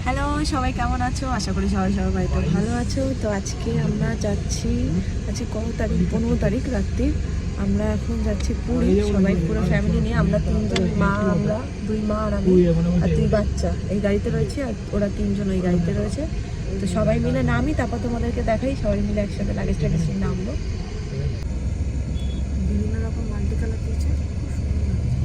Hello, সবাই কেমন আছো? আশা করি সবাই বাড়িতে ভালো আছো। তো আজকে আমরা যাচ্ছি, আজকে কত তারিখ? 15 তারিখ রাত্রি। আমরা এখন যাচ্ছি পুরী, সবাই পুরো ফ্যামিলি নিয়ে। আমরা তিনজন, আমরা দুই মা আর আমি আর দুই বাচ্চা এই গাড়িতে রয়েছে, আর ওরা তিনজন ওই গাড়িতে রয়েছে। তো সবাই মিলে নামি, তারপর তোমাদেরকে দেখাই। সবাই মিলে একসাথে লাগেজ টাগেজ নিয়ে নামবো। বিভিন্ন রকম মাল্টি কালার দিয়েছে, খুব সুন্দর লাগছে।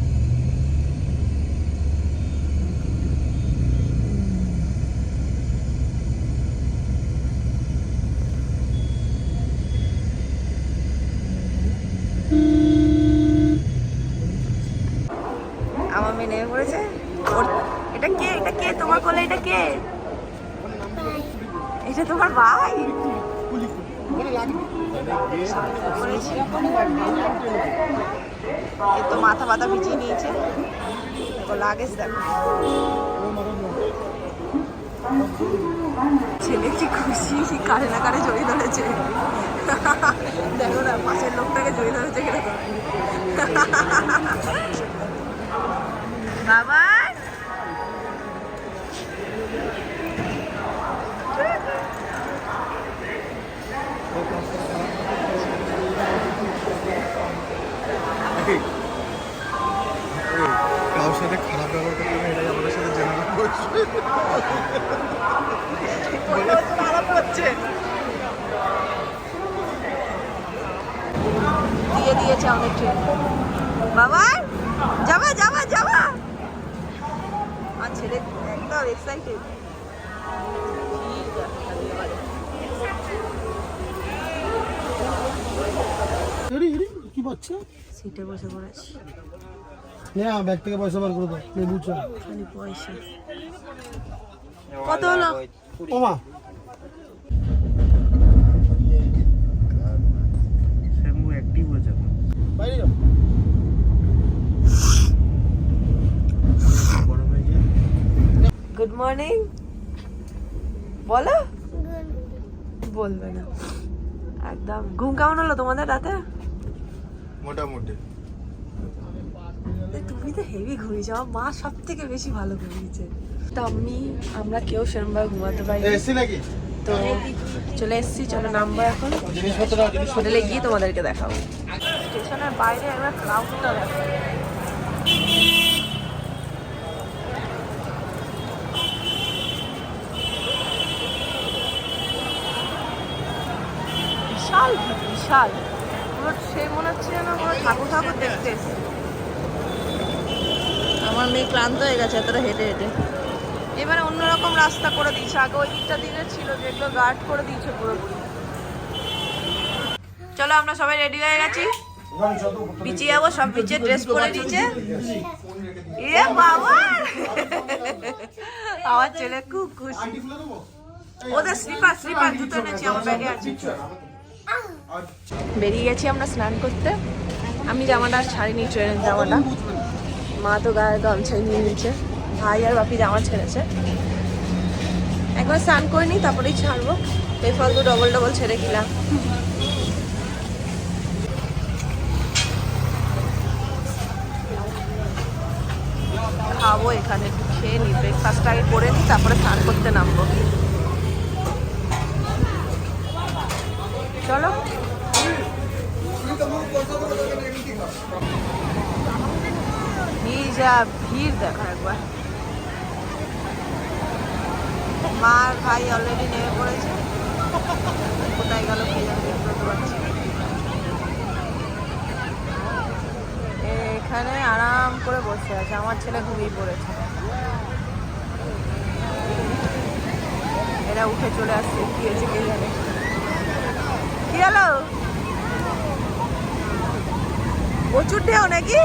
আমার মেয়ে নেমে পড়েছে। এটা কে? এটা কে তোমার কোলে? এটা কে? এটা তোমার ভাই? এ তো মাথা ব্যথা ভিজিয়ে নিয়েছে। লাগেজ দেখো, ছেলে কি খুশি, কারে না কারে জড়িয়ে ধরেছে। দেখো না, পাশের লোকটাকে জড়িয়ে ধরেছে কিরকম। বাবা কারোর সাথে খারাপ ব্যবহার করতে হবে, এটাই আমাদের সাথে জেনারেল করছে। দিয়ে দিয়েছে আমাদের ট্রেন। বাবা যাবা যাবা যাবা, আর ছেলে একদম এক্সাইটেড। কি পাচ্ছে? সিটে বসে পড়েছি। হ্যাঁ, ব্যাগ থেকে পয়সা বার করে দাও। লেবু চা, খালি পয়সা। কত হলো? ওমা শ্যাম্পু অ্যাক্টিভ হয়ে যাবে। বাইরে যাও। গুড মর্নিং বলো। বলবে না একদম। ঘুম কেমন হলো তোমাদের রাতে? মোটামুটি। তুমি তো হেভি ঘুমিয়েছো, আমার মা সব থেকে বেশি ভালো ঘুমিয়েছে। তো আমরা কেউ সেরকমভাবে ঘুমাতে পারি এসি নাকি? তো চলে এসেছি, চলো নামবো এখন। হোটেলে গিয়ে তোমাদেরকে দেখাবো। স্টেশনের বাইরে একবার ক্রাউডটা দেখো। বিশাল বিশাল, পুরো সে মনে হচ্ছে যেন পুরো ঠাকুর ঠাকুর দেখতে এসেছি। আমার মেয়ে ক্লান্ত হয়ে গেছে এতটা হেঁটে হেঁটে। এবারে অন্যরকম রাস্তা করে দিয়েছে, আগে ওই দিকটা দিকে ছিল যেগুলো গার্ড করে দিয়েছে পুরোপুরি। চলো আমরা সবাই রেডি হয়ে গেছি, বিচে যাবো। সব বিচে ড্রেস পরে দিয়েছে। এ বাবা, আমার ছেলে খুব খুশি। ওদের স্লিপার স্লিপার জুতো এনেছি, আমার ব্যাগে আছে। বেরিয়ে গেছি আমরা স্নান করতে। আমি জামাটা আর ছাড়িনি, ট্রেনের জামাটা। মা তো গায়ে গামছাই নিয়ে নিচ্ছে, ভাই আর বাপি জামা ছেড়েছে। একবার স্নান করে নিই, তারপরেই ছাড়বো। এই ফালতু ডবল ডবল ছেড়ে গেলাম। খাবো এখানে, খেয়ে নিই, ব্রেকফাস্ট আগে করে নিই, তারপরে স্নান করতে নামবো। চলো। যা ভিড় দেখা একবার। মা আর ভাই অলরেডি নেমে পড়েছে। কোথায় গেল কে জানে, দেখতে পাচ্ছি। এখানে আরাম করে বসে আছে, আমার ছেলে ঘুমিয়ে পড়েছে। এরা উঠে চলে আসছে, কি হয়েছে কে জানে। কি হলো? প্রচুর ঢেউ নাকি?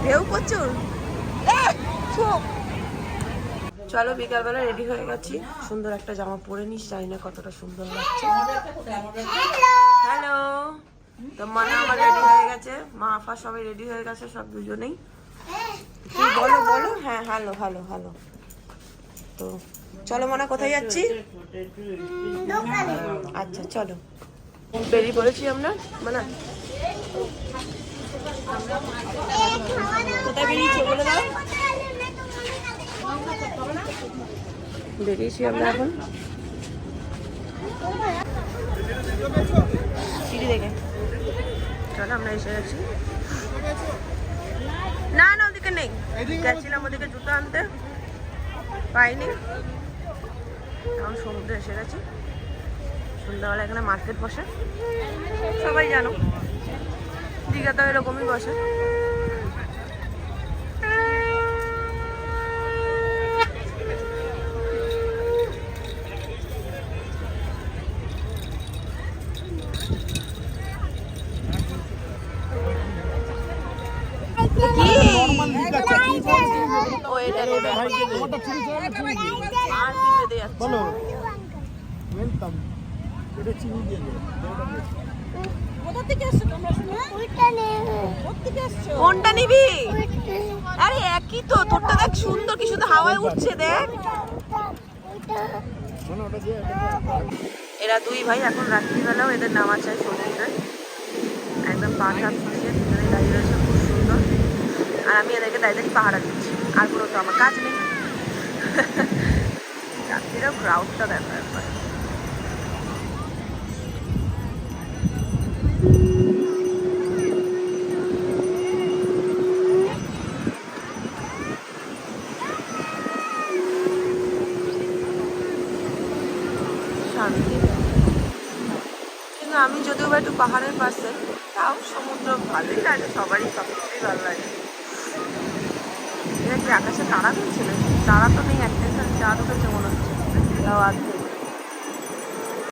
ঢেউ প্রচুর। চলো, বিকালবেলা রেডি হয়ে গেছি। সুন্দর একটা জামা পরে নিস, জানি না কতটা সুন্দর লাগছে। হ্যালো, তো মানে আমার রেডি হয়ে গেছে, মা আফা সবাই রেডি হয়ে গেছে, সব দুজনেই। কি বলো বলো? হ্যাঁ, হ্যালো হ্যালো হ্যালো। তো চলো মনে, কোথায় যাচ্ছি? আচ্ছা চলো, বেরিয়ে পড়েছি আমরা। মানে কোথায় বেরিয়েছি বলে দাও। বেরিয়েছি আমরা এখন সিঁড়ি দেখে। চলো আমরা এসে গেছি। না না ওদিকে নেই, গেছিলাম ওদিকে জুতো আনতে, পাইনি। এখন সমুদ্রে এসে গেছি। সন্ধ্যাবেলা এখানে মার্কেট বসে, সবাই জানো দীঘাতে এরকমই বসে। বলো ওয়েলকাম। এটা চিনি দিয়ে কোনটা নিবি? আরে একই তো, তোরটা দেখ সুন্দর, কি সুন্দর হাওয়ায় উঠছে দেখ। এরা দুই ভাই এখন রাত্রিবেলাও এদের নামা চাই সমুদ্রে, একদম পাহাড় দিয়ে দুজনে দাঁড়িয়ে রয়েছে, খুব সুন্দর। আর আমি এদেরকে দাঁড়িয়ে পাহাড়া দিচ্ছি, আর কোনো তো আমার কাজ নেই। রাত্রিরেও ক্রাউডটা দেখা একবার। শান্তি, কিন্তু আমি যদিও বা একটু পাহাড়ের পাশে, তাও সমুদ্র ভালোই লাগে, সবারই সব কিছুই ভালো লাগে। এটা কি আকাশে তারা দিচ্ছে না? তারা তো নেই, একটা চাঁদ উঠেছে মনে হচ্ছে, তাও আজকে